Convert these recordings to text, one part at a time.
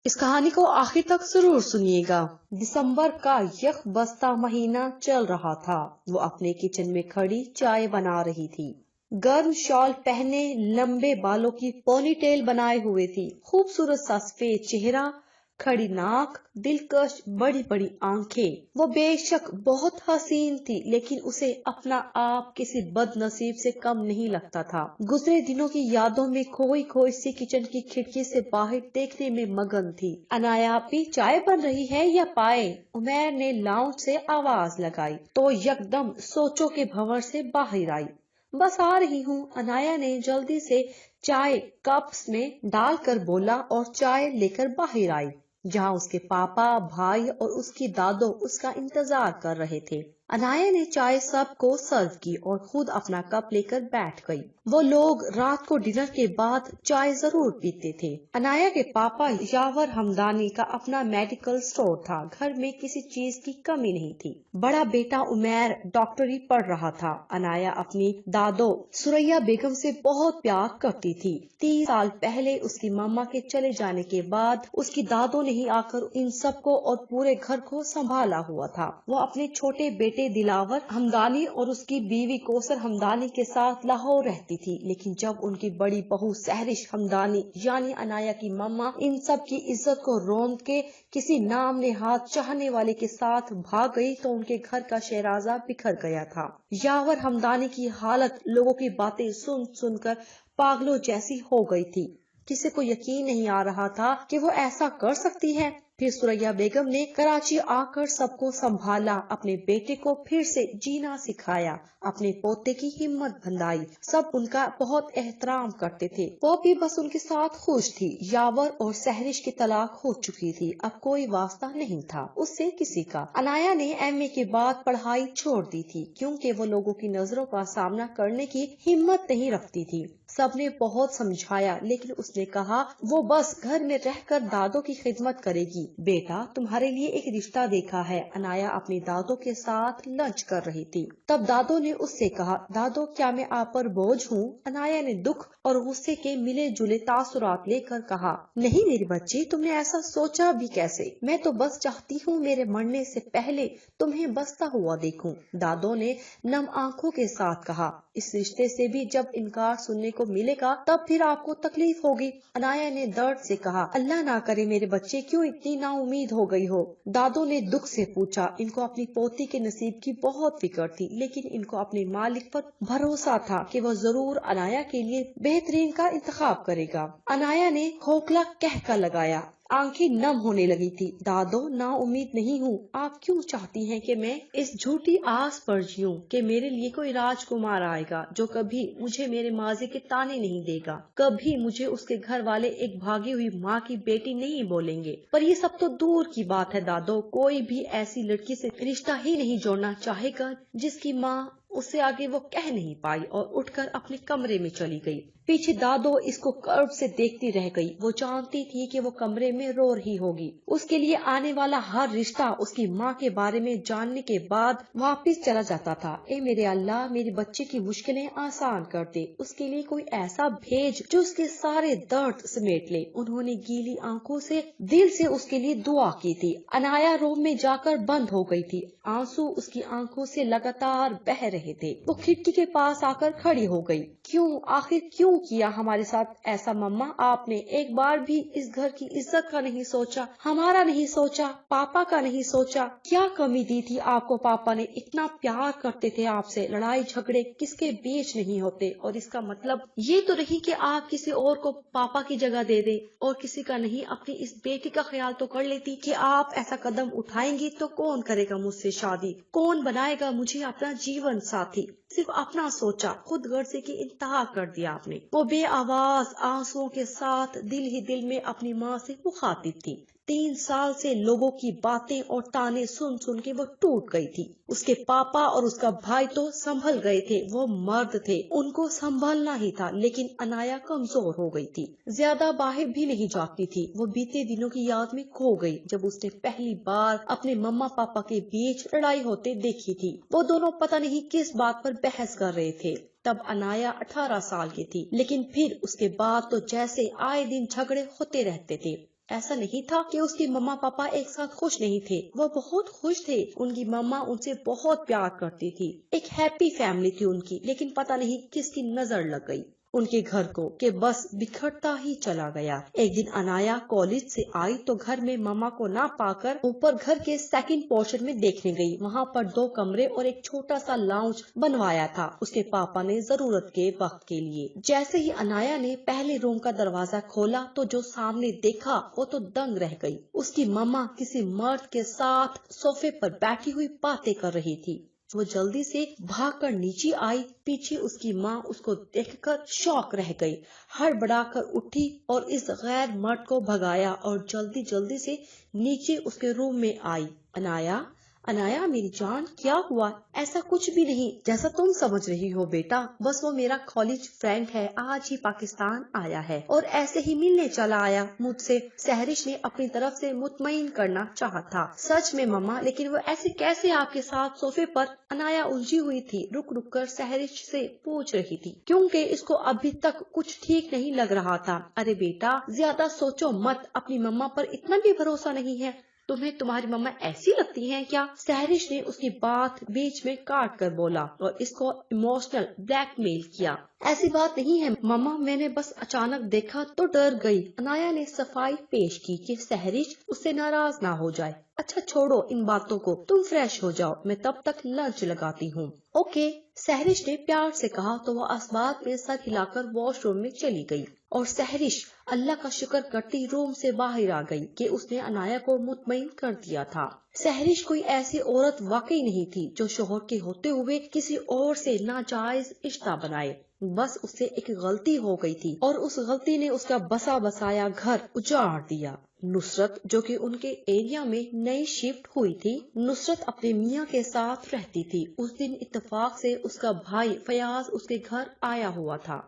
اس کہانی کو آخر تک ضرور سنیے گا۔ دسمبر کا یک بستہ مہینہ چل رہا تھا۔ وہ اپنے کچن میں کھڑی چائے بنا رہی تھی۔ گرم شال پہنے، لمبے بالوں کی پونی ٹیل بنائے ہوئے تھی، خوبصورت سا سفید چہرہ، کھڑی ناک، دلکش بڑی بڑی آنکھیں۔ وہ بے شک بہت حسین تھی، لیکن اسے اپنا آپ کسی بد نصیب سے کم نہیں لگتا تھا۔ گزرے دنوں کی یادوں میں کھوئی کھوئی سی کچن کی کھڑکی سے باہر دیکھنے میں مگن تھی۔ انایا آپی، چائے بن رہی ہے یا پائے؟ عمیر نے لاؤنج سے آواز لگائی تو یکدم سوچوں کے بھنور سے باہر آئی۔ بس آ رہی ہوں، انایا نے جلدی سے چائے کپس میں ڈال کر بولا اور چائے لے کر باہر آئی، جہاں اس کے پاپا، بھائی اور اس کی دادو اس کا انتظار کر رہے تھے۔ انایا نے چائے سب کو سرو کی اور خود اپنا کپ لے کر بیٹھ گئی۔ وہ لوگ رات کو ڈنر کے بعد چائے ضرور پیتے تھے۔ انایا کے پاپا یاور ہمدانی کا اپنا میڈیکل سٹور تھا، گھر میں کسی چیز کی کمی نہیں تھی۔ بڑا بیٹا عمیر ڈاکٹری پڑھ رہا تھا۔ انایا اپنی دادو سریا بیگم سے بہت پیار کرتی تھی۔ 30 سال پہلے اس کی ماما کے چلے جانے کے بعد اس کی دادو نے ہی آ کر ان سب کو اور پورے گھر کو سنبھالا ہوا تھا۔ وہ اپنے چھوٹے بیٹے دلاور ہمدانی اور اس کی بیوی کوثر ہمدانی کے ساتھ لاہور رہتی تھی، لیکن جب ان کی بڑی بہو سہرش ہمدانی یعنی انایا کی ماما ان سب کی عزت کو روند کے کسی نام نہاد چاہنے والے کے ساتھ بھاگ گئی تو ان کے گھر کا شہرازہ بکھر گیا تھا۔ یاور ہمدانی کی حالت لوگوں کی باتیں سن سن کر پاگلوں جیسی ہو گئی تھی۔ کسی کو یقین نہیں آ رہا تھا کہ وہ ایسا کر سکتی ہے۔ پھر سریا بیگم نے کراچی آ کر سب کو سنبھالا، اپنے بیٹے کو پھر سے جینا سکھایا، اپنے پوتے کی ہمت بندھائی۔ سب ان کا بہت احترام کرتے تھے، وہ بھی بس ان کے ساتھ خوش تھی۔ یاور اور سہرش کی طلاق ہو چکی تھی، اب کوئی واسطہ نہیں تھا اس سے کسی کا۔ انایا نے ایم اے کے بعد پڑھائی چھوڑ دی تھی، کیونکہ وہ لوگوں کی نظروں کا سامنا کرنے کی ہمت نہیں رکھتی تھی۔ سب نے بہت سمجھایا، لیکن اس نے کہا وہ بس گھر میں رہ کر دادو کی خدمت کرے گی۔ بیٹا، تمہارے لیے ایک رشتہ دیکھا ہے۔ انایا اپنی دادو کے ساتھ لنچ کر رہی تھی، تب دادو نے اس سے کہا، دادو کیا میں آپ پر بوجھ ہوں؟ انایا نے دکھ اور غصے کے ملے جلے تاثرات لے کر کہا، نہیں میری بچی، تم نے ایسا سوچا بھی کیسے؟ میں تو بس چاہتی ہوں میرے مرنے سے پہلے تمہیں بستا ہوا دیکھوں۔ دادو نے نم آنکھوں کے ساتھ کہا، اس رشتے سے بھی جب انکار سننے کو ملے گا تب پھر آپ کو تکلیف ہوگی۔ انایا نے درد سے کہا، اللہ نہ کرے میرے بچے، کیوں اتنی نا امید ہو گئی ہو؟ دادو نے دکھ سے پوچھا، ان کو اپنی پوتی کے نصیب کی بہت فکر تھی، لیکن ان کو اپنے مالک پر بھروسہ تھا کہ وہ ضرور انایا کے لیے بہترین کا انتخاب کرے گا۔ انایا نے کھوکھلا کہکا لگایا، آنکھیں نم ہونے لگی تھی۔ دادو، نا امید نہیں ہوں۔ آپ کیوں چاہتی ہیں کہ میں اس جھوٹی آس پر جیوں کہ میرے لیے کوئی راجکمار آئے گا جو کبھی مجھے میرے ماضی کے تانے نہیں دے گا، کبھی مجھے اس کے گھر والے ایک بھاگی ہوئی ماں کی بیٹی نہیں بولیں گے؟ پر یہ سب تو دور کی بات ہے دادو، کوئی بھی ایسی لڑکی سے رشتہ ہی نہیں جوڑنا چاہے گا جس کی ماں اس سے آگے وہ کہہ نہیں پائی، اور اٹھ کر اپنے کمرے میں چلی گئی۔ پیچھے دادو اس کو کرب سے دیکھتی رہ گئی۔ وہ جانتی تھی کہ وہ کمرے میں رو رہی ہوگی۔ اس کے لیے آنے والا ہر رشتہ اس کی ماں کے بارے میں جاننے کے بعد واپس چلا جاتا تھا۔ اے میرے اللہ، میری بچے کی مشکلیں آسان کر دے، اس کے لیے کوئی ایسا بھیج جو اس کے سارے درد سمیٹ لے۔ انہوں نے گیلی آنکھوں سے دل سے اس کے لیے دعا کی تھی۔ انایا روم میں جا کر بند ہو گئی تھی، آنسو اس کی آنکھوں سے لگاتار بہہ رہے تھے۔ وہ کھڑکی کے پاس آ کر کھڑی ہو گئی۔ کیوں، آخر کیوں کیا ہمارے ساتھ ایسا مما؟ آپ نے ایک بار بھی اس گھر کی عزت کا نہیں سوچا، ہمارا نہیں سوچا، پاپا کا نہیں سوچا؟ کیا کمی دی تھی آپ کو پاپا نے؟ اتنا پیار کرتے تھے آپ سے، لڑائی جھگڑے کس کے بیچ نہیں ہوتے، اور اس کا مطلب یہ تو نہیں کہ آپ کسی اور کو پاپا کی جگہ دے دیں، اور کسی کا نہیں، اپنی اس بیٹی کا خیال تو کر لیتی کہ آپ ایسا قدم اٹھائیں گی تو کون کرے گا مجھ سے شادی، کون بنائے گا مجھے اپنا جیون ساتھی؟ صرف اپنا سوچا، خود غرضی کی انتہا کر دیا آپ نے۔ وہ بے آواز آنسوؤں کے ساتھ دل ہی دل میں اپنی ماں سے مخاطب تھی۔ 3 سال سے لوگوں کی باتیں اور تانے سن سن کے وہ ٹوٹ گئی تھی۔ اس کے پاپا اور اس کا بھائی تو سنبھل گئے تھے، وہ مرد تھے، ان کو سنبھلنا ہی تھا، لیکن انایا کمزور ہو گئی تھی، زیادہ باہر بھی نہیں جاتی تھی۔ وہ بیتے دنوں کی یاد میں کھو گئی جب اس نے پہلی بار اپنے مما پاپا کے بیچ لڑائی ہوتے دیکھی تھی۔ وہ دونوں پتہ نہیں کس بات پر بحث کر رہے تھے۔ تب انایا 18 سال کی تھی، لیکن پھر اس کے بعد تو جیسے آئے دن جھگڑے ہوتے رہتے تھے۔ ایسا نہیں تھا کہ اس کی مما پاپا ایک ساتھ خوش نہیں تھے، وہ بہت خوش تھے۔ ان کی مما ان سے بہت پیار کرتی تھی، ایک ہیپی فیملی تھی ان کی، لیکن پتہ نہیں کس کی نظر لگ گئی ان کے گھر کو کہ بس بکھرتا ہی چلا گیا۔ ایک دن انایا کالج سے آئی تو گھر میں مما کو نہ پا کر اوپر گھر کے سیکنڈ پورشن میں دیکھنے گئی۔ وہاں پر 2 کمرے اور ایک چھوٹا سا لاؤنج بنوایا تھا اس کے پاپا نے ضرورت کے وقت کے لیے۔ جیسے ہی انایا نے پہلے روم کا دروازہ کھولا تو جو سامنے دیکھا وہ تو دنگ رہ گئی۔ اس کی مما کسی مرد کے ساتھ صوفے پر بیٹھی ہوئی باتیں کر رہی تھی۔ وہ جلدی سے بھاگ کر نیچے آئی، پیچھے اس کی ماں اس کو دیکھ کر شوق رہ گئی، ہڑبڑا کر اٹھی اور اس غیر مرد کو بھگایا اور جلدی سے نیچے اس کے روم میں آئی۔ انایا میری جان، کیا ہوا؟ ایسا کچھ بھی نہیں جیسا تم سمجھ رہی ہو بیٹا، بس وہ میرا کالج فرینڈ ہے، آج ہی پاکستان آیا ہے اور ایسے ہی ملنے چلا آیا مجھ سے۔ سہرش نے اپنی طرف سے مطمئن کرنا چاہا تھا۔ سچ میں مما، لیکن وہ ایسے کیسے آپ کے ساتھ صوفے پر؟ انایا الجھی ہوئی تھی، رک کر سہرش سے پوچھ رہی تھی کیونکہ اس کو ابھی تک کچھ ٹھیک نہیں لگ رہا تھا۔ ارے بیٹا زیادہ سوچو مت، اپنی مما پر اتنا بھی بھروسہ نہیں ہے؟ تمہیں تمہاری مما ایسی لگتی ہیں کیا؟ سہرش نے اس کی بات بیچ میں کاٹ کر بولا اور اس کو ایموشنل بلیک میل کیا۔ ایسی بات نہیں ہے مما، میں نے بس اچانک دیکھا تو ڈر گئی۔ انایا نے صفائی پیش کی کہ سہرش اس سے ناراض نہ ہو جائے۔ اچھا چھوڑو ان باتوں کو، تم فریش ہو جاؤ، میں تب تک لنچ لگاتی ہوں۔ اوکے، سہرش نے پیار سے کہا تو وہ اسباب میں سر ہلا کر واش روم میں چلی گئی اور سہرش اللہ کا شکر کرتی روم سے باہر آ گئی کہ اس نے انایا کو مطمئن کر دیا تھا۔ سہرش کوئی ایسی عورت واقعی نہیں تھی جو شوہر کے ہوتے ہوئے کسی اور سے ناجائز رشتہ بنائے، بس اس سے ایک غلطی ہو گئی تھی اور اس غلطی نے اس کا بسا بسایا گھر اجاڑ دیا۔ نصرت جو کہ ان کے ایریا میں نئی شفٹ ہوئی تھی، نصرت اپنے میاں کے ساتھ رہتی تھی۔ اس دن اتفاق سے اس کا بھائی فیاض اس کے گھر آیا ہوا تھا۔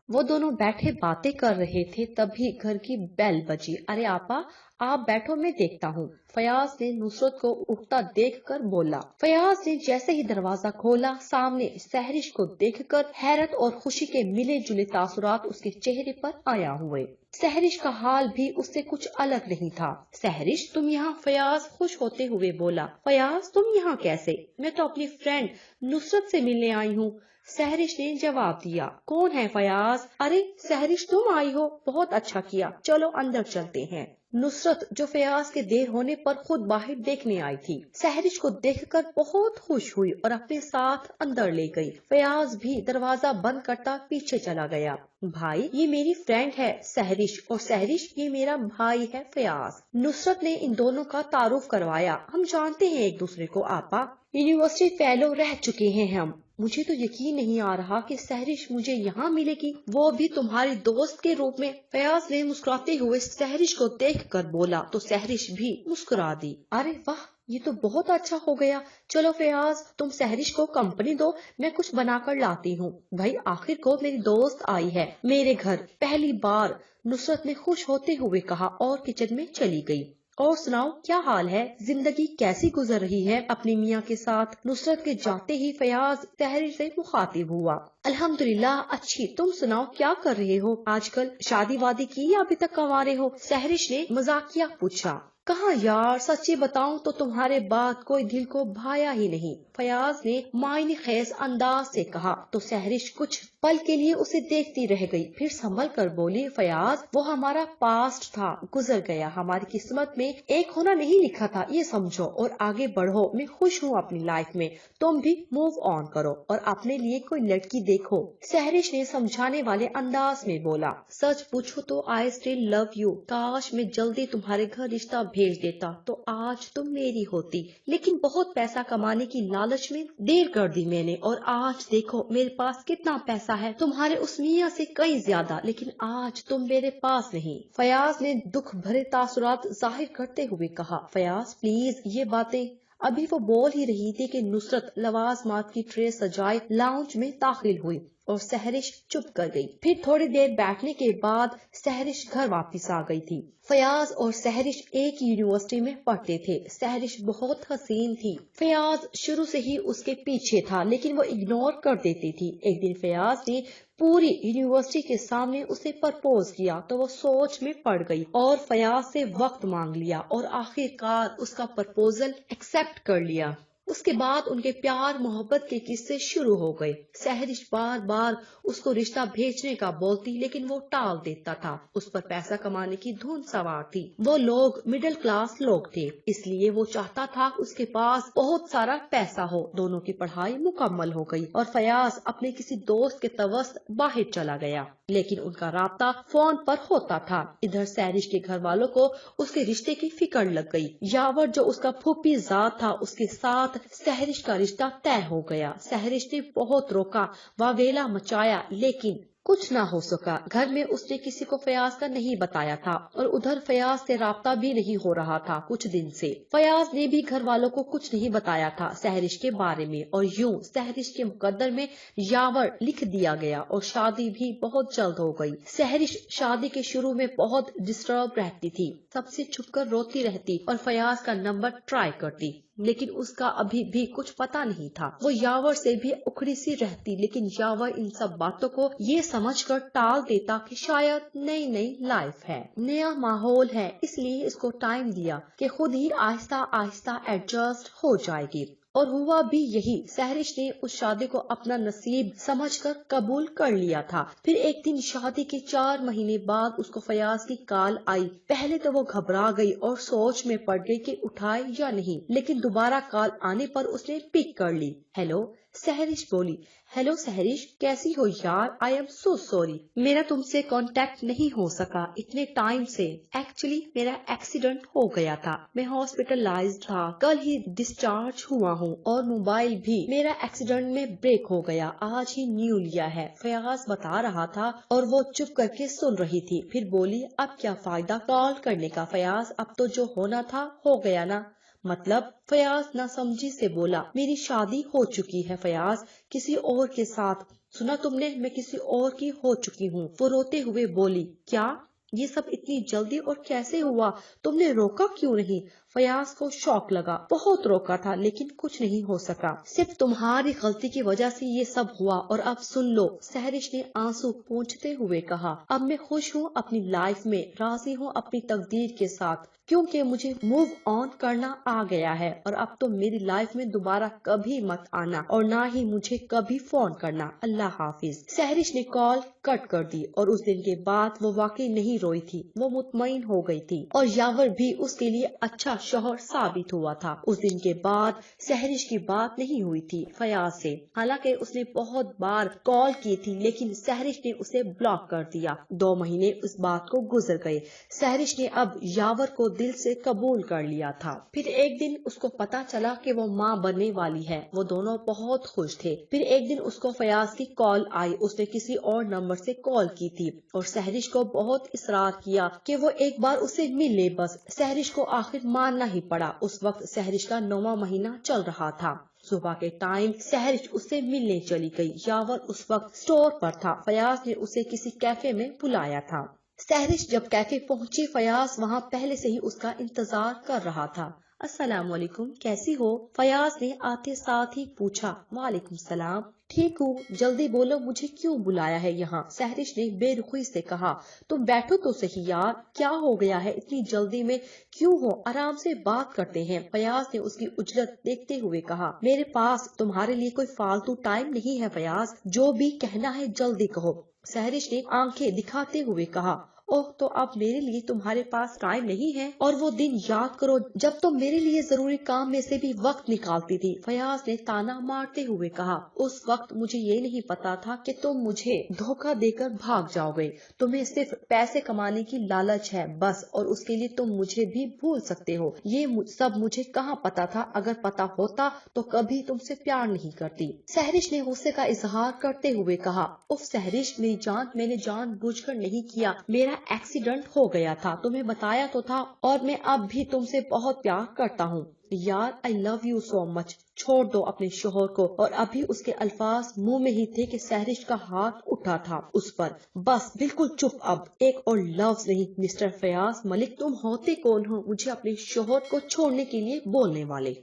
وہ دونوں بیٹھے باتیں کر رہے تھے، تبھی گھر کی بیل بجی۔ ارے آپا آپ بیٹھو، میں دیکھتا ہوں، فیاض نے نصرت کو اٹھتا دیکھ کر بولا۔ فیاض نے جیسے ہی دروازہ کھولا، سامنے سہرش کو دیکھ کر حیرت اور خوشی کے ملے جلے تاثرات اس کے چہرے پر آیا ہوئے۔ سہرش کا حال بھی اس سے کچھ الگ نہیں تھا۔ سہرش تم یہاں؟ فیاض خوش ہوتے ہوئے بولا۔ فیاض تم یہاں کیسے؟ میں تو اپنی فرینڈ نصرت سے ملنے آئی ہوں، سہرش نے جواب دیا۔ کون ہے فیاض؟ ارے سہرش تم آئی ہو، بہت اچھا کیا، چلو اندر چلتے ہیں۔ نصرت جو فیاض کے دیر ہونے پر خود باہر دیکھنے آئی تھی، سہرش کو دیکھ کر بہت خوش ہوئی اور اپنے ساتھ اندر لے گئی۔ فیاض بھی دروازہ بند کرتا پیچھے چلا گیا۔ بھائی یہ میری فرینڈ ہے سہرش، اور سہرش یہ میرا بھائی ہے فیاض۔ نصرت نے ان دونوں کا تعارف کروایا۔ ہم جانتے ہیں ایک دوسرے کو آپا، یونیورسٹی فیلو رہ چکے ہیں ہم۔ مجھے تو یقین نہیں آ رہا کہ سہرش مجھے یہاں ملے گی، وہ بھی تمہاری دوست کے روپ میں۔ فیاض نے مسکراتے ہوئے سہرش کو دیکھ کر بولا تو سہرش بھی مسکرا دی۔ ارے واہ، یہ تو بہت اچھا ہو گیا، چلو فیاض تم سہرش کو کمپنی دو، میں کچھ بنا کر لاتی ہوں۔ بھائی آخر کو میری دوست آئی ہے میرے گھر پہلی بار، نصرت نے خوش ہوتے ہوئے کہا اور کچن میں چلی گئی۔ اور سناؤ کیا حال ہے، زندگی کیسی گزر رہی ہے اپنے میاں کے ساتھ؟ نصرت کے جاتے ہی فیاض سہرش سے مخاطب ہوا۔ الحمدللہ اچھی، تم سناؤ کیا کر رہے ہو آج کل؟ شادی وادی کی یا ابھی تک کنوارے ہو؟ سہرش نے مذاقیہ پوچھا۔ کہاں یار، سچی بتاؤں تو تمہارے بات کوئی دل کو بھایا ہی نہیں، فیاض نے معنی خیز انداز سے کہا تو سہرش کچھ پل کے لیے اسے دیکھتی رہ گئی، پھر سنبھل کر بولی، فیاض وہ ہمارا پاسٹ تھا، گزر گیا، ہماری قسمت میں ایک ہونا نہیں لکھا تھا، یہ سمجھو اور آگے بڑھو۔ میں خوش ہوں اپنی لائف میں، تم بھی موو آن کرو اور اپنے لیے کوئی لڑکی دیکھو، سہرش نے سمجھانے والے انداز میں بولا۔ سچ پوچھو تو آئی اسٹل لو یو، کاش میں جلدی تمہارے گھر رشتہ بھیج دیتا تو آج تم میری ہوتی، لیکن بہت پیسہ کمانے کی لالچ میں دیر کر دی میں نے، اور آج دیکھو میرے پاس کتنا پیسہ ہے، تمہارے اس میاں سے کئی زیادہ، لیکن آج تم میرے پاس نہیں۔ فیاض نے دکھ بھرے تاثرات ظاہر کرتے ہوئے کہا۔ فیاض پلیز یہ باتیں، ابھی وہ بول ہی رہی تھی کہ نصرت لوازمات کی ٹرے سجائے لاؤنج میں داخل ہوئی۔ اور سحرش چپ کر گئی۔ پھر تھوڑی دیر بیٹھنے کے بعد سحرش گھر واپس آ گئی تھی۔ فیاض اور سحرش ایک یونیورسٹی میں پڑھتے تھے۔ سحرش بہت حسین تھی۔ فیاض شروع سے ہی اس کے پیچھے تھا لیکن وہ اگنور کر دیتی تھی۔ ایک دن فیاض نے پوری یونیورسٹی کے سامنے اسے پرپوز کیا تو وہ سوچ میں پڑ گئی اور فیاض سے وقت مانگ لیا اور آخر کار اس کا پرپوزل ایکسپٹ کر لیا۔ اس کے بعد ان کے پیار محبت کے قصے شروع ہو گئے۔ سحرش بار بار اس کو رشتہ بھیجنے کا بولتی لیکن وہ ٹال دیتا تھا۔ اس پر پیسہ کمانے کی دھن سوار تھی۔ وہ لوگ مڈل کلاس لوگ تھے، اس لیے وہ چاہتا تھا اس کے پاس بہت سارا پیسہ ہو۔ دونوں کی پڑھائی مکمل ہو گئی اور فیاض اپنے کسی دوست کے توسط باہر چلا گیا، لیکن ان کا رابطہ فون پر ہوتا تھا۔ ادھر سحرش کے گھر والوں کو اس کے رشتے کی فکر لگ گئی۔ یاور جو اس کا پھوپھی ذات تھا اس کے ساتھ سحرش کا رشتہ طے ہو گیا۔ سحرش نے بہت روکا، واویلا مچایا لیکن کچھ نہ ہو سکا۔ گھر میں اس نے کسی کو فیاض کا نہیں بتایا تھا اور ادھر فیاض سے رابطہ بھی نہیں ہو رہا تھا کچھ دن سے۔ فیاض نے بھی گھر والوں کو کچھ نہیں بتایا تھا سحرش کے بارے میں، اور یوں سحرش کے مقدر میں یاور لکھ دیا گیا اور شادی بھی بہت جلد ہو گئی۔ سحرش شادی کے شروع میں بہت ڈسٹرب رہتی تھی، سب سے چھپ کر روتی رہتی اور فیاض کا نمبر ٹرائی کرتی، لیکن اس کا ابھی بھی کچھ پتا نہیں تھا۔ وہ یاور سے بھی اکھڑی سی رہتی، لیکن یاور ان سب باتوں کو یہ سمجھ کر ٹال دیتا کہ شاید نئی لائف ہے، نیا ماحول ہے، اس لیے اس کو ٹائم دیا کہ خود ہی آہستہ آہستہ ایڈجسٹ ہو جائے گی۔ اور ہوا بھی یہی۔ سحرش نے اس شادی کو اپنا نصیب سمجھ کر قبول کر لیا تھا۔ پھر ایک دن شادی کے 4 مہینے بعد اس کو فیاض کی کال آئی۔ پہلے تو وہ گھبرا گئی اور سوچ میں پڑ گئی کہ اٹھائے یا نہیں، لیکن دوبارہ کال آنے پر اس نے پک کر لی۔ ہیلو، سحرش بولی۔ ہیلو سحرش، کیسی ہو یار؟ آئی ایم سو سوری، میرا تم سے کانٹیکٹ نہیں ہو سکا اتنے ٹائم سے۔ ایکچولی میرا ایکسیڈنٹ ہو گیا تھا، میں ہاسپٹلائزڈ تھا، کل ہی ڈسچارج ہوا ہوں، اور موبائل بھی میرا ایکسیڈنٹ میں بریک ہو گیا، آج ہی نیو لیا ہے، فیاض بتا رہا تھا اور وہ چپ کر کے سن رہی تھی۔ پھر بولی، اب کیا فائدہ کال کرنے کا فیاض، اب تو جو ہونا تھا ہو گیا نا۔ مطلب؟ فیاض نہ سمجھی سے بولا، میری شادی ہو چکی ہے فیاض، کسی اور کے ساتھ۔ سنا تم نے؟ میں کسی اور کی ہو چکی ہوں۔ وہ روتے ہوئے بولی، کیا؟ یہ سب اتنی جلدی اور کیسے ہوا؟ تم نے روکا کیوں نہیں؟ فیاض کو شوق لگا، بہت روکا تھا لیکن کچھ نہیں ہو سکا، صرف تمہاری غلطی کی وجہ سے یہ سب ہوا، اور اب سن لو، سحرش نے آنسو پونچھتے ہوئے کہا، اب میں خوش ہوں اپنی لائف میں، راضی ہوں اپنی تقدیر کے ساتھ، کیونکہ مجھے موو آن کرنا آ گیا ہے، اور اب تو میری لائف میں دوبارہ کبھی مت آنا اور نہ ہی مجھے کبھی فون کرنا، اللہ حافظ۔ سحرش نے کال کٹ کر دی اور اس دن کے بعد وہ واقعی نہیں روئی تھی، وہ مطمئن ہو گئی تھی، اور یاور بھی اس کے لیے اچھا شوہر ثابت ہوا تھا۔ اس دن کے بعد سحرش کی بات نہیں ہوئی تھی فیاض سے، حالانکہ اس نے بہت بار کال کی تھی لیکن سحرش نے اسے بلاک کر دیا۔ 2 مہینے اس بات کو گزر گئے۔ سحرش نے اب یاور کو دل سے قبول کر لیا تھا۔ پھر ایک دن اس کو پتا چلا کہ وہ ماں بننے والی ہے، وہ دونوں بہت خوش تھے۔ پھر ایک دن اس کو فیاض کی کال آئی، اس نے کسی اور نمبر سے کال کی تھی اور سحرش کو بہت اصرار کیا کہ وہ ایک بار اسے مل لے، بس سحرش کو آخر ماننا ہی پڑا۔ اس وقت سحرش کا 9واں مہینہ چل رہا تھا۔ صبح کے ٹائم سحرش اس سے ملنے چلی گئی۔ یاور اس وقت اسٹور پر تھا، فیاض نے اسے کسی کیفے میں بلایا تھا۔ سحرش جب کیفے پہنچی، فیاض وہاں پہلے سے ہی اس کا انتظار کر رہا تھا۔ السلام علیکم، کیسی ہو؟ فیاض نے آتے ساتھ ہی پوچھا۔ وعلیکم السلام، ٹھیک ہوں، جلدی بولو مجھے کیوں بلایا ہے یہاں؟ سحرش نے بے رخی سے کہا۔ تم بیٹھو تو صحیح یار، کیا ہو گیا ہے؟ اتنی جلدی میں کیوں ہو؟ آرام سے بات کرتے ہیں، فیاض نے اس کی اجرت دیکھتے ہوئے کہا۔ میرے پاس تمہارے لیے کوئی فالتو ٹائم نہیں ہے فیاض، جو بھی کہنا ہے جلدی کہو، سحرش نے آنکھیں دکھاتے ہوئے کہا۔ اوہ، تو اب میرے لیے تمہارے پاس ٹائم نہیں ہے؟ اور وہ دن یاد کرو جب تم میرے لیے ضروری کام میں سے بھی وقت نکالتی تھی، فیاض نے تانا مارتے ہوئے کہا۔ اس وقت مجھے یہ نہیں پتا تھا کہ تم مجھے دھوکہ دے کر بھاگ جاؤ گے، تمہیں صرف پیسے کمانے کی لالچ ہے بس، اور اس کے لیے تم مجھے بھی بھول سکتے ہو۔ یہ سب مجھے کہاں پتا تھا، اگر پتا ہوتا تو کبھی تم سے پیار نہیں کرتی، سحرش نے غصے کا اظہار کرتے ہوئے کہا۔ اف سحرش میری جان، میں نے جان بوجھ کر نہیں کیا، میرا نیا ایکسیڈنٹ ہو گیا تھا، تمہیں بتایا تو تھا، اور میں اب بھی تم سے بہت پیار کرتا ہوں یار، I love you so much۔ چھوڑ دو اپنے شوہر کو۔ اور ابھی اس کے الفاظ منہ میں ہی تھے کہ سہرش کا ہاتھ اٹھا تھا اس پر۔ بس بالکل چپ، اب ایک اور لفظ نہیں۔ مسٹر فیاض ملک، تم ہوتے کون ہو مجھے اپنے شوہر کو چھوڑنے کے لیے بولنے والے؟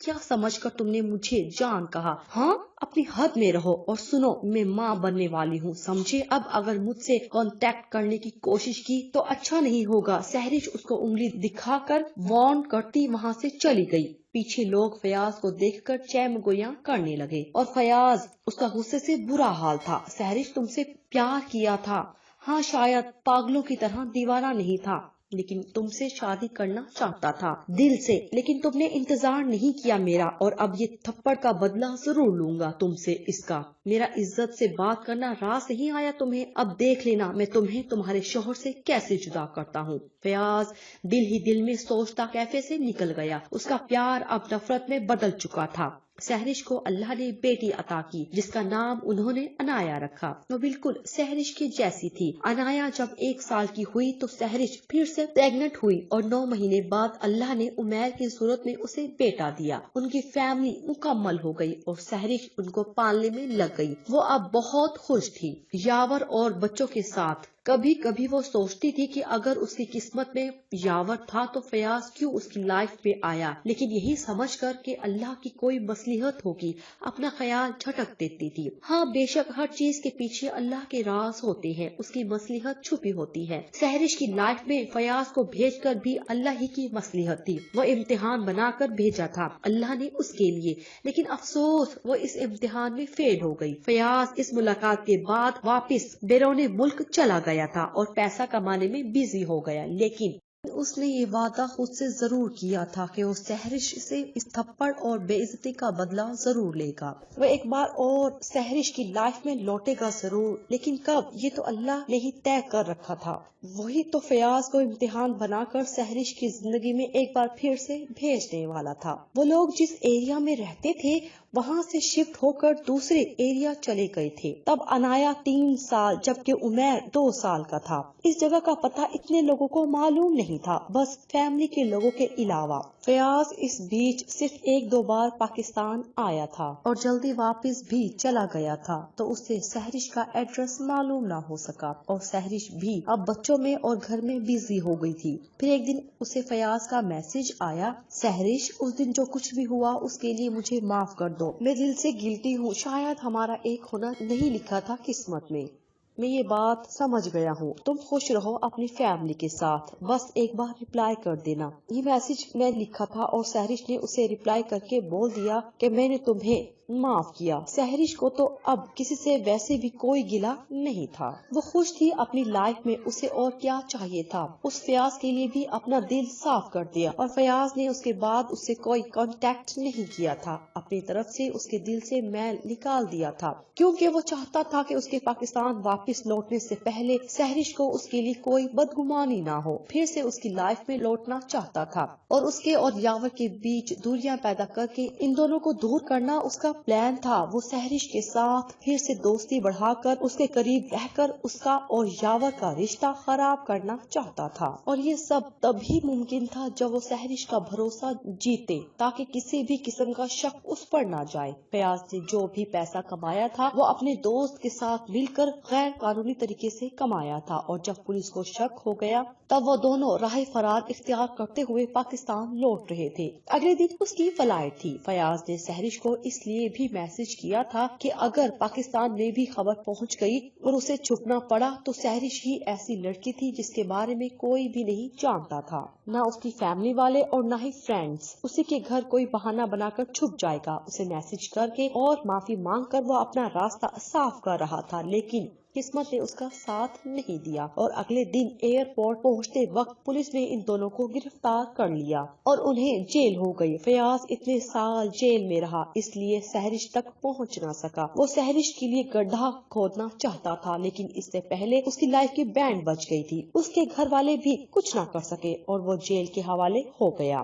کیا سمجھ کر تم نے مجھے جان کہا؟ ہاں، اپنی حد میں رہو اور سنو، میں ماں بننے والی ہوں، سمجھے؟ اب اگر مجھ سے کانٹیکٹ کرنے کی کوشش کی تو اچھا نہیں ہوگا۔ سہرش اس کو انگلی دکھا کر وارن کرتی وہاں سے چلی گئی۔ پیچھے لوگ فیاض کو دیکھ کر چیمگویاں کرنے لگے، اور فیاض اس کا غصے سے برا حال تھا۔ سہرش تم سے پیار کیا تھا، ہاں شاید پاگلوں کی طرح دیوانہ نہیں تھا، لیکن تم سے شادی کرنا چاہتا تھا دل سے، لیکن تم نے انتظار نہیں کیا میرا، اور اب یہ تھپڑ کا بدلہ ضرور لوں گا تم سے اس کا۔ میرا عزت سے بات کرنا راس نہیں آیا تمہیں؟ اب دیکھ لینا میں تمہیں تمہارے شوہر سے کیسے جدا کرتا ہوں۔ فیاض دل ہی دل میں سوچتا کیفے سے نکل گیا، اس کا پیار اب نفرت میں بدل چکا تھا۔ سہرش کو اللہ نے بیٹی عطا کی جس کا نام انہوں نے انایا رکھا۔ وہ بالکل سہرش کی جیسی تھی۔ انایا جب 1 سال کی ہوئی تو سہرش پھر سے پریگننٹ ہوئی، اور 9 مہینے بعد اللہ نے عمیر کی صورت میں اسے بیٹا دیا۔ ان کی فیملی مکمل ہو گئی اور سہرش ان کو پالنے میں لگ گئی۔ وہ اب بہت خوش تھی یاور اور بچوں کے ساتھ۔ کبھی کبھی وہ سوچتی تھی کہ اگر اس کی قسمت میں یاور تھا تو فیاض کیوں اس کی لائف میں آیا، لیکن یہی سمجھ کر کہ اللہ کی کوئی مصلحت ہوگی اپنا خیال جھٹک دیتی تھی۔ ہاں بے شک ہر چیز کے پیچھے اللہ کے راز ہوتے ہیں، اس کی مصلحت چھپی ہوتی ہے۔ سہرش کی لائف میں فیاض کو بھیج کر بھی اللہ ہی کی مصلحت تھی۔ وہ امتحان بنا کر بھیجا تھا اللہ نے اس کے لیے، لیکن افسوس وہ اس امتحان میں فیل ہو گئی۔ فیاض اس ملاقات کے بعد واپس بیرون ملک چلا گیا تھا اور پیسہ کمانے میں بزی ہو گیا، لیکن اس نے یہ وعدہ خود سے ضرور کیا تھا کہ وہ سہرش سے اس تھپڑ اور بے عزتی کا بدلہ ضرور لے گا۔ وہ ایک بار اور سہرش کی لائف میں لوٹے گا ضرور، لیکن کب یہ تو اللہ نے ہی طے کر رکھا تھا۔ وہی تو فیاض کو امتحان بنا کر سہرش کی زندگی میں ایک بار پھر سے بھیجنے والا تھا۔ وہ لوگ جس ایریا میں رہتے تھے وہاں سے شفٹ ہو کر دوسرے ایریا چلے گئے تھے۔ تب انایا 3 سال جبکہ عمیر 2 سال کا تھا۔ اس جگہ کا پتہ اتنے لوگوں کو معلوم نہیں تھا، بس فیملی کے لوگوں کے علاوہ۔ فیاض اس بیچ صرف 1-2 بار پاکستان آیا تھا اور جلدی واپس بھی چلا گیا تھا، تو اسے سہرش کا ایڈریس معلوم نہ ہو سکا، اور سہرش بھی اب بچوں میں اور گھر میں بزی ہو گئی تھی۔ پھر ایک دن اسے فیاض کا میسج آیا، سہرش اس دن جو کچھ بھی ہوا اس کے لیے مجھے معاف کر دو، میں دل سے گلٹی ہوں، شاید ہمارا ایک ہونا نہیں لکھا تھا قسمت میں یہ بات سمجھ گیا ہوں، تم خوش رہو اپنی فیملی کے ساتھ، بس ایک بار رپلائی کر دینا۔ یہ میسج میں لکھا تھا اور سہرش نے اسے رپلائی کر کے بول دیا کہ میں نے تمہیں معاف کیا۔ سہرش کو تو اب کسی سے ویسے بھی کوئی گلہ نہیں تھا، وہ خوش تھی اپنی لائف میں، اسے اور کیا چاہیے تھا۔ اس فیاض کے لیے بھی اپنا دل صاف کر دیا، اور فیاض نے اس کے بعد اس سے کوئی کانٹیکٹ نہیں کیا تھا، اپنی طرف سے اس کے دل سے میل نکال دیا تھا، کیونکہ وہ چاہتا تھا کہ اس کے پاکستان واپس لوٹنے سے پہلے سہرش کو اس کے لیے کوئی بدگمانی نہ ہو، پھر سے اس کی لائف میں لوٹنا چاہتا تھا، اور اس کے اور یاور کے بیچ دوریاں پیدا کر کے ان دونوں کو دور کرنا اس کا پلان تھا۔ وہ سہرش کے ساتھ پھر سے دوستی بڑھا کر اس کے قریب رہ کر اس کا اور یاور کا رشتہ خراب کرنا چاہتا تھا، اور یہ سب تبھی ممکن تھا جب وہ سہرش کا بھروسہ جیتے تاکہ کسی بھی قسم کا شک اس پر نہ جائے۔ فیاض نے جو بھی پیسہ کمایا تھا وہ اپنے دوست کے ساتھ مل کر غیر قانونی طریقے سے کمایا تھا، اور جب پولیس کو شک ہو گیا تب وہ دونوں راہ فرار اختیار کرتے ہوئے پاکستان لوٹ رہے تھے۔ اگلے دن اس کی فلائٹ تھی۔ فیاض نے سہرش کو اس لیے بھی میسج کیا تھا کہ اگر پاکستان میں بھی خبر پہنچ گئی اور اسے چھپنا پڑا تو سہرش ہی ایسی لڑکی تھی جس کے بارے میں کوئی بھی نہیں جانتا تھا، نہ اس کی فیملی والے اور نہ ہی فرینڈز۔ اسی کے گھر کوئی بہانہ بنا کر چھپ جائے گا، اسے میسج کر کے اور معافی مانگ کر وہ اپنا راستہ صاف کر رہا تھا، لیکن قسمت نے اس کا ساتھ نہیں دیا، اور اگلے دن ایئرپورٹ پہنچتے وقت پولیس نے ان دونوں کو گرفتار کر لیا اور انہیں جیل ہو گئی۔ فیاض اتنے سال جیل میں رہا، اس لیے سہرش تک پہنچ نہ سکا۔ وہ سہرش کے لیے گڈھا کھودنا چاہتا تھا، لیکن اس سے پہلے اس کی لائف کی بینڈ بج گئی تھی، اس کے گھر والے بھی کچھ نہ کر سکے اور وہ جیل کے حوالے ہو گیا۔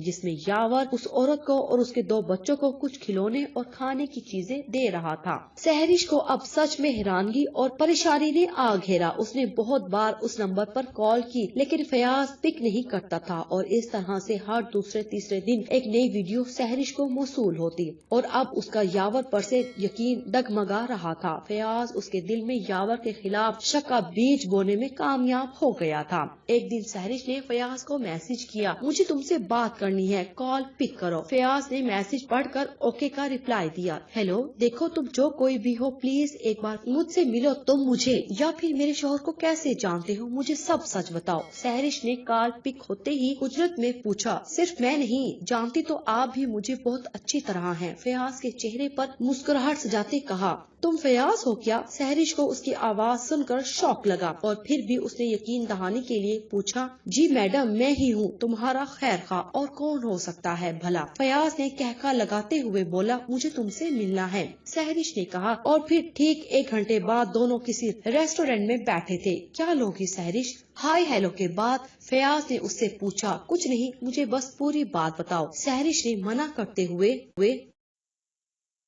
جس میں یاور اس عورت کو اور اس کے 2 بچوں کو کچھ کھلونے اور کھانے کی چیزیں دے رہا تھا۔ سہرش کو اب سچ میں حیرانگی اور پریشانی نے آ گھیرا۔ اس نے بہت بار اس نمبر پر کال کی لیکن فیاض پک نہیں کرتا تھا، اور اس طرح سے ہر دوسرے تیسرے دن ایک نئی ویڈیو سہرش کو موصول ہوتی، اور اب اس کا یاور پر سے یقین ڈگمگا رہا تھا۔ فیاض اس کے دل میں یاور کے خلاف شک کا بیج بونے میں کامیاب ہو گیا تھا۔ ایک دن سہرش نے فیاض کو میسج کیا، مجھے تم سے بات کرنی ہے، کال پک کرو۔ فیاض نے میسج پڑھ کر اوکے کا ریپلائی دیا، ہیلو، دیکھو تم جو کوئی بھی ہو پلیز ایک بار مجھ سے ملو، تم مجھے یا پھر میرے شوہر کو کیسے جانتے ہو، مجھے سب سچ بتاؤ۔ سہرش نے کال پک ہوتے ہی اجرت میں پوچھا، صرف میں نہیں جانتی تو آپ بھی مجھے بہت اچھی طرح ہیں۔ فیاض کے چہرے پر مسکراہٹ سجاتے کہا، تم فیاض ہو کیا؟ سہرش کو اس کی آواز سن کر شوق لگا، اور پھر بھی اس نے یقین دہانی کے لیے پوچھا، جی میڈم میں ہی ہوں، تمہارا خیر خواہ اور کون ہو سکتا ہے بھلا؟ فیاض نے کہکا لگاتے ہوئے بولا، مجھے تم سے ملنا ہے۔ سہرش نے کہا، اور پھر ٹھیک 1 گھنٹے بعد دونوں کسی ریسٹورینٹ میں بیٹھے تھے۔ کیا لوگی سہرش؟ ہائی ہیلو کے بعد فیاض نے اس سے پوچھا، کچھ نہیں، مجھے بس پوری بات بتاؤ۔ سہرش نے منع کرتے ہوئے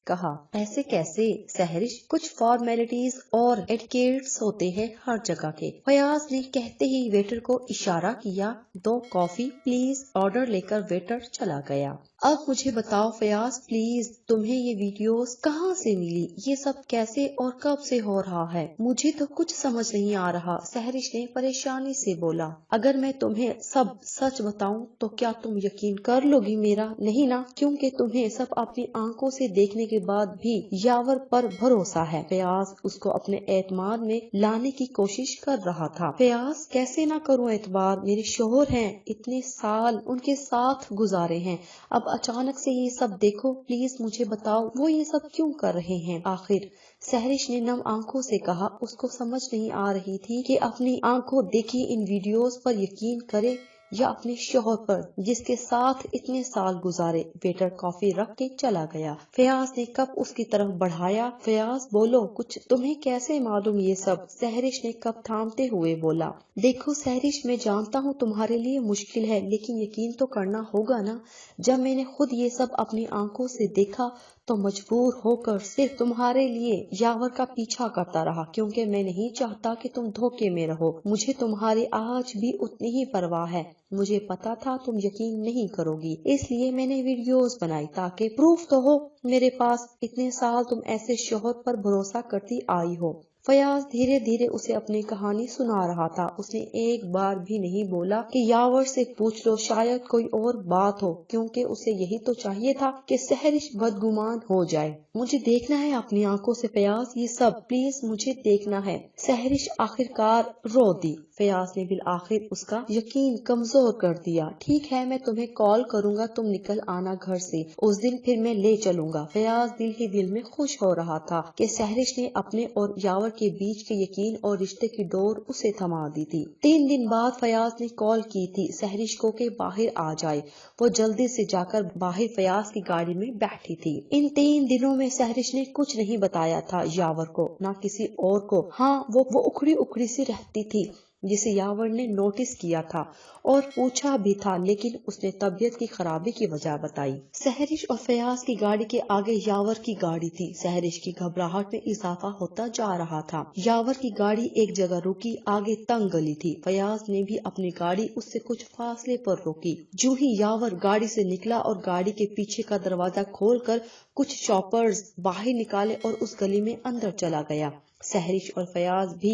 کہا، ایسے کیسے سہرش، کچھ فارمیلٹیز اور ایٹیکیٹس ہوتے ہیں ہر جگہ کے۔ فیاض نے کہتے ہی ویٹر کو اشارہ کیا، 2 کافی پلیز، آرڈر لے کر ویٹر چلا گیا۔ اب مجھے بتاؤ فیاض پلیز، تمہیں یہ ویڈیوز کہاں سے ملی؟ یہ سب کیسے اور کب سے ہو رہا ہے؟ مجھے تو کچھ سمجھ نہیں آ رہا، سہرش نے پریشانی سے بولا۔ اگر میں تمہیں سب سچ بتاؤں تو کیا تم یقین کر لو گی میرا؟ نہیں نا، کیونکہ تمہیں سب اپنی آنکھوں سے دیکھنے کے بعد بھی یاور پر بھروسہ ہے۔ فیاض اس کو اپنے اعتماد میں لانے کی کوشش کر رہا تھا۔ فیاض کیسے نہ کروں اعتبار، میرے شوہر ہیں، اتنے سال ان کے ساتھ گزارے ہیں، اب اچانک سے یہ سب دیکھو، پلیز مجھے بتاؤ وہ یہ سب کیوں کر رہے ہیں آخر؟ سہرش نے نم آنکھوں سے کہا۔ اس کو سمجھ نہیں آ رہی تھی کہ اپنی آنکھوں دیکھی ان ویڈیوز پر یقین کرے یا اپنے شوہر پر جس کے ساتھ اتنے سال گزارے۔ ویٹر کافی رکھ کے چلا گیا۔ فیاض نے کپ اس کی طرف بڑھایا، فیاض بولو کچھ، تمہیں کیسے معلوم یہ سب؟ سہرش نے کپ تھامتے ہوئے بولا، دیکھو سہرش، میں جانتا ہوں تمہارے لیے مشکل ہے، لیکن یقین تو کرنا ہوگا نا۔ جب میں نے خود یہ سب اپنی آنکھوں سے دیکھا تو مجبور ہو کر صرف تمہارے لیے یاور کا پیچھا کرتا رہا، کیونکہ میں نہیں چاہتا کہ تم دھوکے میں رہو۔ مجھے تمہاری آج بھی اتنی ہی پرواہ ہے، مجھے پتا تھا تم یقین نہیں کرو گی، اس لیے میں نے ویڈیوز بنائی تاکہ پروف تو ہو میرے پاس، اتنے سال تم ایسے شوہر پر بھروسہ کرتی آئی ہو۔ فیاض دھیرے دھیرے اسے اپنی کہانی سنا رہا تھا۔ اس نے ایک بار بھی نہیں بولا کہ یاور سے پوچھ لو، شاید کوئی اور بات ہو، کیونکہ اسے یہی تو چاہیے تھا کہ سہرش بدگمان ہو جائے۔ مجھے دیکھنا ہے اپنی آنکھوں سے فیاض، یہ سب پلیز مجھے دیکھنا ہے۔ سہرش آخرکار رو دی۔ فیاض نے بالآخر اس کا یقین کمزور کر دیا۔ ٹھیک ہے، میں تمہیں کال کروں گا، تم نکل آنا گھر سے، اس دن پھر میں لے چلوں گا۔ فیاض دل ہی دل میں خوش ہو رہا تھا کہ سہرش نے اپنے اور یاور کے بیچ کے یقین اور رشتے کی ڈور اسے تھما دی تھی۔ 3 دن بعد فیاض نے کال کی تھی سہرش کو کہ باہر آ جائے۔ وہ جلدی سے جا کر باہر فیاض کی گاڑی میں بیٹھی تھی۔ ان 3 دنوں میں سہرش نے کچھ نہیں بتایا تھا یاور کو، نہ کسی اور کو۔ ہاں، وہ اکھڑی اکھڑی سی رہتی تھی جسے یاور نے نوٹس کیا تھا اور پوچھا بھی تھا، لیکن اس نے طبیعت کی خرابی کی وجہ بتائی۔ سہرش اور فیاض کی گاڑی کے آگے یاور کی گاڑی تھی۔ سہرش کی گھبراہٹ میں اضافہ ہوتا جا رہا تھا۔ یاور کی گاڑی ایک جگہ رکی، آگے تنگ گلی تھی۔ فیاض نے بھی اپنی گاڑی اس سے کچھ فاصلے پر روکی۔ جو ہی یاور گاڑی سے نکلا اور گاڑی کے پیچھے کا دروازہ کھول کر کچھ شاپرز باہر نکالے اور اس گلی میں اندر چلا گیا، سہرش اور فیاض بھی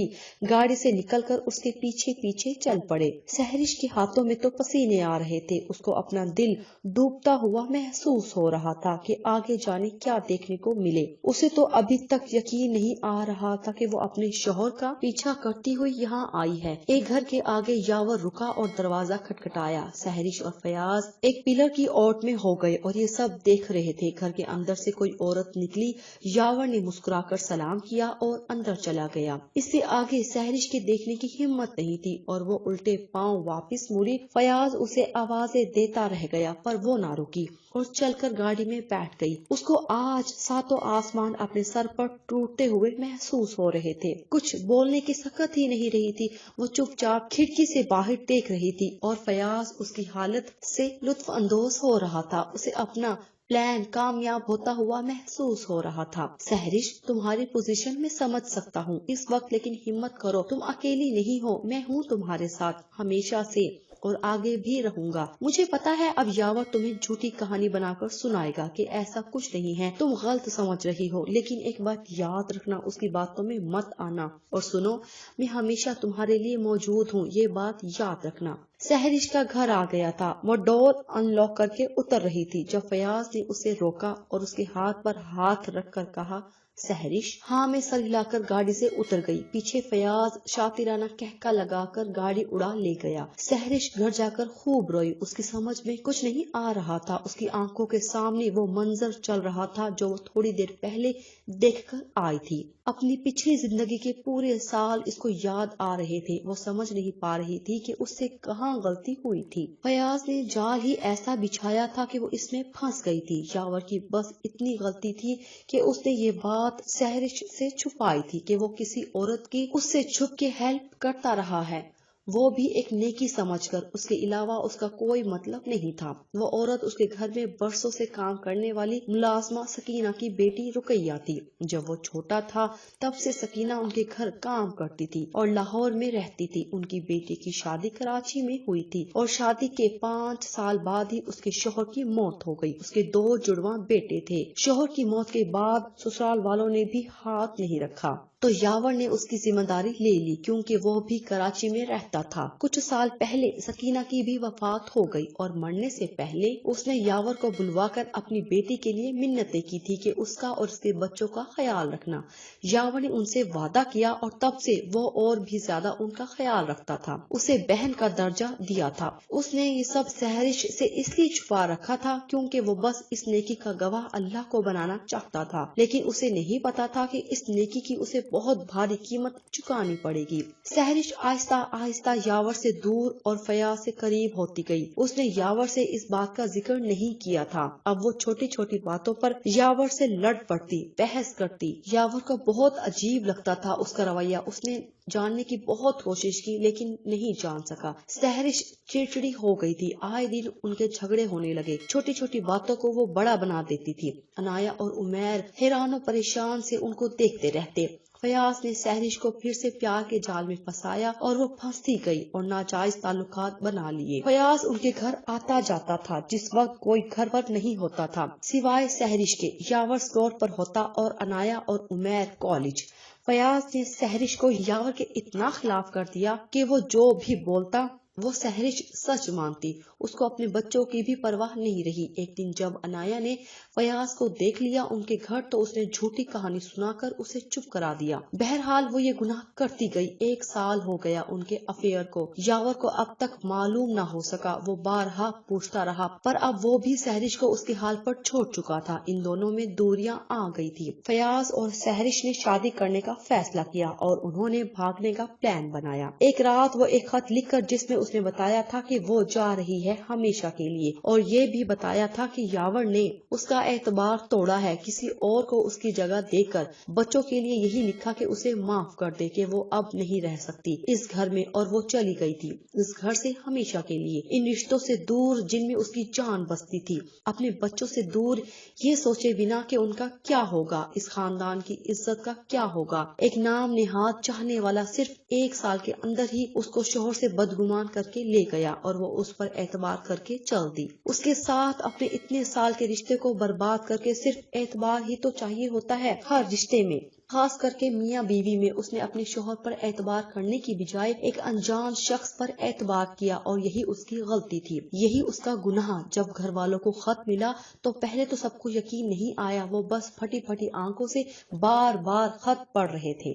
گاڑی سے نکل کر اس کے پیچھے پیچھے چل پڑے۔ سہرش کے ہاتھوں میں تو پسینے آ رہے تھے، اس کو اپنا دل ڈوبتا ہوا محسوس ہو رہا تھا کہ آگے جانے کیا دیکھنے کو ملے۔ اسے تو ابھی تک یقین نہیں آ رہا تھا کہ وہ اپنے شوہر کا پیچھا کرتی ہوئی یہاں آئی ہے۔ ایک گھر کے آگے یاور رکا اور دروازہ کھٹکھٹایا۔ سہرش اور فیاض ایک پلر کی اوٹ میں ہو گئے اور یہ سب دیکھ رہے تھے۔ گھر کے اندر سے کوئی عورت نکلی، یاور نے مسکرا کر سلام کیا اور اندر چلا گیا۔ اس سے آگے سحرش کے دیکھنے کی ہمت نہیں تھی اور وہ الٹے پاؤں واپس مڑی۔ فیاض اسے آوازیں دیتا رہ گیا پر وہ نہ رکی اور چل کر گاڑی میں بیٹھ گئی۔ اس کو آج ساتوں آسمان اپنے سر پر ٹوٹتے ہوئے محسوس ہو رہے تھے۔ کچھ بولنے کی سکت ہی نہیں رہی تھی۔ وہ چپ چاپ کھڑکی سے باہر دیکھ رہی تھی اور فیاض اس کی حالت سے لطف اندوز ہو رہا تھا۔ اسے اپنا پلان کامیاب ہوتا ہوا محسوس ہو رہا تھا۔ سحرش، تمہاری پوزیشن میں سمجھ سکتا ہوں اس وقت، لیکن ہمت کرو، تم اکیلی نہیں ہو، میں ہوں تمہارے ساتھ ہمیشہ سے اور آگے بھی رہوں گا۔ مجھے پتا ہے اب یاور تمہیں جھوٹی کہانی بنا کر سنائے گا کہ ایسا کچھ نہیں ہے، تم غلط سمجھ رہی ہو، لیکن ایک بات یاد رکھنا، اس کی باتوں میں مت آنا، اور سنو، میں ہمیشہ تمہارے لیے موجود ہوں، یہ بات یاد رکھنا۔ سحرش کا گھر آ گیا تھا۔ وہ ڈور ان لاک کر کے اتر رہی تھی جب فیاض نے اسے روکا اور اس کے ہاتھ پر ہاتھ رکھ کر کہا، سحرش؟ ہاں میں سر ہلا کر گاڑی سے اتر گئی۔ پیچھے فیاض شاطرانہ کہکا لگا کر گاڑی اڑا لے گیا۔ سحرش گھر جا کر خوب روئی۔ اس کی سمجھ میں کچھ نہیں آ رہا تھا۔ اس کی آنکھوں کے سامنے وہ منظر چل رہا تھا جو وہ تھوڑی دیر پہلے دیکھ کر آئی تھی۔ اپنی پچھلی زندگی کے پورے سال اس کو یاد آ رہے تھے۔ وہ سمجھ نہیں پا رہی تھی کہ اس سے کہاں غلطی ہوئی تھی۔ فیاض نے جال ہی ایسا بچھایا تھا کہ وہ اس میں پھنس گئی تھی۔ یاور کی بس اتنی غلطی تھی کہ اس نے یہ بات سحرش سے چھپائی تھی کہ وہ کسی عورت کی اس سے چھپ کے ہیلپ کرتا رہا ہے، وہ بھی ایک نیکی سمجھ کر۔ اس کے علاوہ اس کا کوئی مطلب نہیں تھا۔ وہ عورت اس کے گھر میں برسوں سے کام کرنے والی ملازمہ سکینہ کی بیٹی رقیہ تھی۔ جب وہ چھوٹا تھا تب سے سکینہ ان کے گھر کام کرتی تھی اور لاہور میں رہتی تھی۔ ان کی بیٹی کی شادی کراچی میں ہوئی تھی اور شادی کے 5 سال بعد ہی اس کے شوہر کی موت ہو گئی۔ اس کے 2 جڑواں بیٹے تھے۔ شوہر کی موت کے بعد سسرال والوں نے بھی ہاتھ نہیں رکھا تو یاور نے اس کی ذمہ داری لے لی کیونکہ وہ بھی کراچی میں رہتا تھا۔ کچھ سال پہلے سکینہ کی بھی وفات ہو گئی اور مرنے سے پہلے اس نے یاور کو بلوا کر اپنی بیٹی کے لیے منتیں کی تھی کہ اس کا اور اس کے بچوں کا خیال رکھنا۔ یاور نے ان سے وعدہ کیا اور تب سے وہ اور بھی زیادہ ان کا خیال رکھتا تھا، اسے بہن کا درجہ دیا تھا۔ اس نے یہ سب سحرش سے اس لیے چھپا رکھا تھا کیونکہ وہ بس اس نیکی کا گواہ اللہ کو بنانا چاہتا تھا، لیکن اسے نہیں پتا تھا کہ اس نیکی کی اسے بہت بھاری قیمت چکانی پڑے گی۔ سحرش آہستہ آہستہ یاور سے دور اور فیاض سے قریب ہوتی گئی۔ اس نے یاور سے اس بات کا ذکر نہیں کیا تھا۔ اب وہ چھوٹی چھوٹی باتوں پر یاور سے لڑ پڑتی، بحث کرتی۔ یاور کو بہت عجیب لگتا تھا اس کا رویہ۔ اس نے جاننے کی بہت کوشش کی لیکن نہیں جان سکا۔ سحرش چڑچڑی ہو گئی تھی۔ آئے دن ان کے جھگڑے ہونے لگے۔ چھوٹی چھوٹی باتوں کو وہ بڑا بنا دیتی تھی۔ عنایہ اور عمیر حیران و پریشان سے ان کو دیکھتے رہتے۔ فیاض نے سحرش کو پھر سے پیار کے جال میں پھنسایا اور وہ پھنستی گئی اور ناجائز تعلقات بنا لیے۔ فیاض ان کے گھر آتا جاتا تھا جس وقت کوئی گھر پر نہیں ہوتا تھا سوائے سحرش کے۔ یاور اسٹور پر ہوتا اور عنایہ اور عمیر کالج۔ فیاض نے سحرش کو یاور کے اتنا خلاف کر دیا کہ وہ جو بھی بولتا وہ سحرش سچ مانتی۔ اس کو اپنے بچوں کی بھی پرواہ نہیں رہی۔ ایک دن جب عنایہ نے فیاض کو دیکھ لیا ان کے گھر تو اس نے جھوٹی کہانی سنا کر اسے چپ کرا دیا۔ بہرحال وہ یہ گناہ کرتی گئی۔ 1 سال ہو گیا ان کے افیئر کو۔ یاور کو اب تک معلوم نہ ہو سکا۔ وہ بارہا پوچھتا رہا پر اب وہ بھی سحرش کو اس کے حال پر چھوڑ چکا تھا۔ ان دونوں میں دوریاں آ گئی تھی۔ فیاض اور سحرش نے شادی کرنے کا فیصلہ کیا اور انہوں نے بھاگنے کا پلان بنایا۔ ایک رات وہ ایک خط لکھ کر جس میں اس نے بتایا تھا کہ وہ جا رہی ہے ہمیشہ کے لیے اور یہ بھی بتایا تھا کہ یاور نے اس کا اعتبار توڑا ہے کسی اور کو اس کی جگہ دے کر۔ بچوں کے لیے یہی لکھا کہ اسے معاف کر دے کہ وہ اب نہیں رہ سکتی اس گھر میں اور وہ چلی گئی تھی اس گھر سے ہمیشہ کے لیے، ان رشتوں سے دور جن میں اس کی جان بستی تھی، اپنے بچوں سے دور، یہ سوچے بنا کہ ان کا کیا ہوگا، اس خاندان کی عزت کا کیا ہوگا۔ ایک نام نہاد چاہنے والا صرف 1 سال کے اندر ہی اس کو شوہر سے بدگمان کر کے لے گیا اور وہ اس پر اعتبار کر کے چل دی۔ اس کے ساتھ اپنے اتنے سال کے رشتے کو برباد کر کے صرف اعتبار ہی تو چاہیے ہوتا ہے ہر رشتے میں، خاص کر کے میاں بیوی میں۔ اس نے اپنے شوہر پر اعتبار کرنے کی بجائے ایک انجان شخص پر اعتبار کیا اور یہی اس کی غلطی تھی، یہی اس کا گناہ۔ جب گھر والوں کو خط ملا تو پہلے تو سب کو یقین نہیں آیا، وہ بس پھٹی پھٹی آنکھوں سے بار بار خط پڑھ رہے تھے۔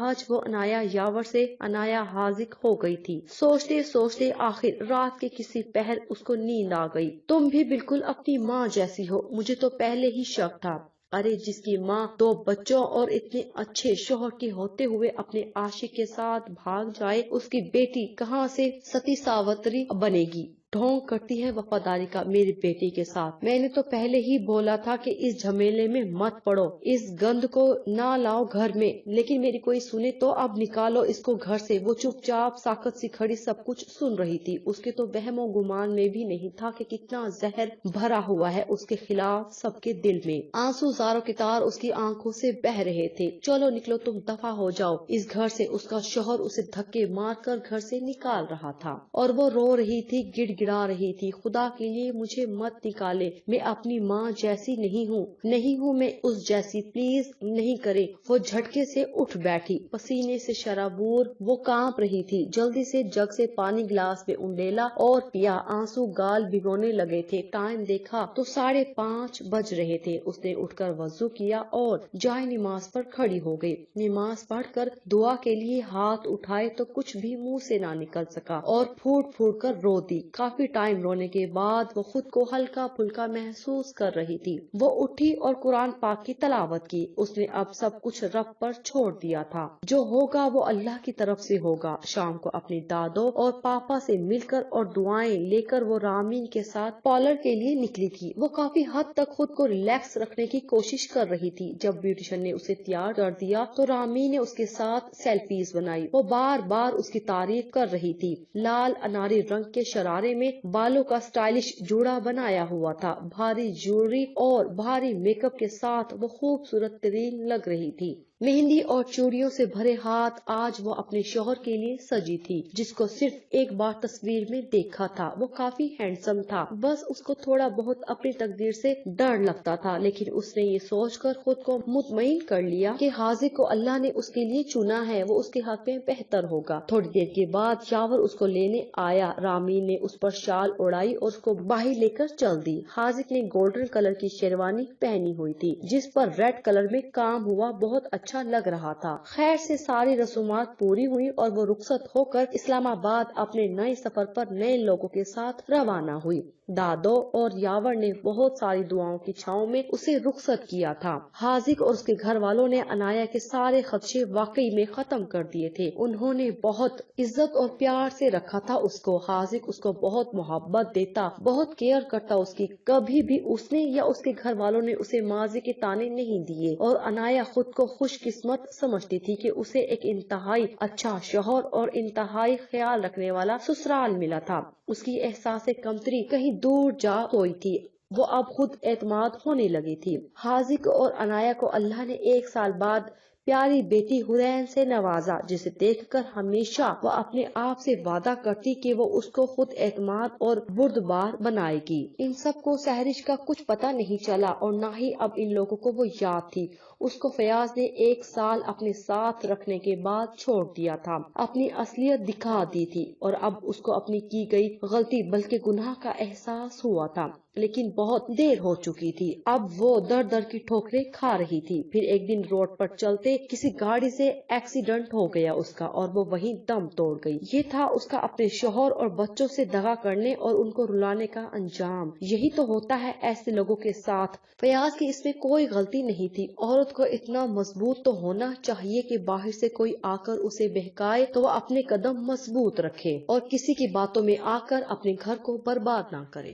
آج وہ عنایا یاور سے عنایا حاذق ہو گئی تھی۔ سوچتے سوچتے آخر رات کے کسی پہر اس کو نیند آ گئی۔ تم بھی بالکل اپنی ماں جیسی ہو، مجھے تو پہلے ہی شک تھا۔ ارے جس کی ماں 2 بچوں اور اتنے اچھے شوہر کے ہوتے ہوئے اپنے عاشق کے ساتھ بھاگ جائے، اس کی بیٹی کہاں سے ستی ساوتری بنے گی؟ ڈھونگ کرتی ہے وفاداری کا میری بیٹی کے ساتھ۔ میں نے تو پہلے ہی بولا تھا کہ اس جھمیلے میں مت پڑو، اس گند کو نہ لاؤ گھر میں، لیکن میری کوئی سنے تو اب نکالو اس کو گھر سے۔ وہ چپ چاپ ساکت سی کھڑی سب کچھ سن رہی تھی۔ اس کے تو وہم و گمان میں بھی نہیں تھا کہ کتنا زہر بھرا ہوا ہے اس کے خلاف سب کے دل میں۔ آنسو زاروں کی طرح اس کی آنکھوں سے بہ رہے تھے۔ چلو نکلو، تم دفع ہو جاؤ اس گھر سے۔ اس کا شوہر اسے دھکے مار کر گھر سے نکال رہا تھا اور وہ رو رہی تھی، گڑ گڑا رہی تھی، خدا کے لیے مجھے مت نکالے، میں اپنی ماں جیسی نہیں ہوں میں اس جیسی، پلیز نہیں کرے۔ وہ جھٹکے سے اٹھ بیٹھی، پسینے سے شرابور، وہ کانپ رہی تھی۔ جلدی سے جگ سے پانی گلاس میں انڈیلا اور پیا۔ آنسو گال بھگونے لگے تھے۔ ٹائم دیکھا تو 5:30 بج رہے تھے۔ اس نے اٹھ کر وضو کیا اور جائے نماز پر کھڑی ہو گئی۔ نماز پڑھ کر دعا کے لیے ہاتھ اٹھائے تو کچھ بھی منہ سے نہ نکل سکا اور پھوٹ پھوٹ کر رو دی۔ کافی ٹائم رونے کے بعد وہ خود کو ہلکا پھلکا محسوس کر رہی تھی۔ وہ اٹھی اور قرآن پاک کی تلاوت کی۔ اس نے اب سب کچھ رب پر چھوڑ دیا تھا۔ جو ہوگا وہ اللہ کی طرف سے ہوگا۔ شام کو اپنی دادو اور پاپا سے مل کر اور دعائیں لے کر وہ رامین کے ساتھ پارلر کے لیے نکلی تھی۔ وہ کافی حد تک خود کو ریلیکس رکھنے کی کوشش کر رہی تھی۔ جب بیوٹیشن نے اسے تیار کر دیا تو رامین نے اس کے ساتھ سیلفیز بنائی۔ وہ بار بار اس کی تعریف کر رہی تھی۔ لال اناری رنگ کے شرارے میں بالوں کا سٹائلش جوڑا بنایا ہوا تھا۔ بھاری جیولری اور بھاری میک اپ کے ساتھ وہ خوبصورت ترین لگ رہی تھی۔ مہندی اور چوڑیوں سے بھرے ہاتھ آج وہ اپنے شوہر کے لیے سجی تھی، جس کو صرف ایک بار تصویر میں دیکھا تھا۔ وہ کافی ہینڈسم تھا، بس اس کو تھوڑا بہت اپنی تقدیر سے ڈر لگتا تھا، لیکن اس نے یہ سوچ کر خود کو مطمئن کر لیا کہ حاذق کو اللہ نے اس کے لیے چنا ہے، وہ اس کے حق میں بہتر ہوگا۔ تھوڑی دیر کے بعد یاور اس کو لینے آیا۔ رامین نے اس پر شال اڑائی اور اس کو باہر لے کر چل دی۔ حاذق نے گولڈن کلر کی شیروانی پہنی ہوئی تھی، جس پر ریڈ کلر میں کام ہوا بہت اچھا لگ رہا تھا۔ خیر سے ساری رسومات پوری ہوئی اور وہ رخصت ہو کر اسلام آباد اپنے نئے سفر پر نئے لوگوں کے ساتھ روانہ ہوئی۔ دادو اور یاور نے بہت ساری دعاؤں کی چھاؤں میں اسے رخصت کیا تھا۔ حاذق اور اس کے گھر والوں نے عنایا کے سارے خدشے واقعی میں ختم کر دیے تھے۔ انہوں نے بہت عزت اور پیار سے رکھا تھا اس کو۔ حاذق اس کو بہت محبت دیتا، بہت کیئر کرتا اس کی۔ کبھی بھی اس نے یا اس کے گھر والوں نے اسے ماضی کے تانے نہیں دیے، اور عنایا خود کو خوش قسمت سمجھتی تھی کہ اسے ایک انتہائی اچھا شوہر اور انتہائی خیال رکھنے والا سسرال ملا تھا۔ اس کی احساس کمتری کہیں دور جا ہوئی تھی، وہ اب خود اعتماد ہونے لگی تھی۔ حاذق اور عنایا کو اللہ نے 1 سال بعد پیاری بیٹی حورین سے نوازا، جسے دیکھ کر ہمیشہ وہ اپنے آپ سے وعدہ کرتی کہ وہ اس کو خود اعتماد اور بردبار بنائے گی۔ ان سب کو سہرش کا کچھ پتہ نہیں چلا اور نہ ہی اب ان لوگوں کو وہ یاد تھی۔ اس کو فیاض نے 1 سال اپنے ساتھ رکھنے کے بعد چھوڑ دیا تھا، اپنی اصلیت دکھا دی تھی، اور اب اس کو اپنی کی گئی غلطی بلکہ گناہ کا احساس ہوا تھا، لیکن بہت دیر ہو چکی تھی۔ اب وہ در در کی ٹھوکریں کھا رہی تھی۔ پھر ایک دن روڈ پر چلتے کسی گاڑی سے ایکسیڈنٹ ہو گیا اس کا، اور وہ وہیں دم توڑ گئی۔ یہ تھا اس کا اپنے شوہر اور بچوں سے دغا کرنے اور ان کو رلانے کا انجام۔ یہی تو ہوتا ہے ایسے لوگوں کے ساتھ۔ فیاض کی اس میں کوئی غلطی نہیں تھی۔ عورت کو اتنا مضبوط تو ہونا چاہیے کہ باہر سے کوئی آ کر اسے بہکائے تو وہ اپنے قدم مضبوط رکھے اور کسی کی باتوں میں آ کر اپنے گھر کو برباد نہ کرے۔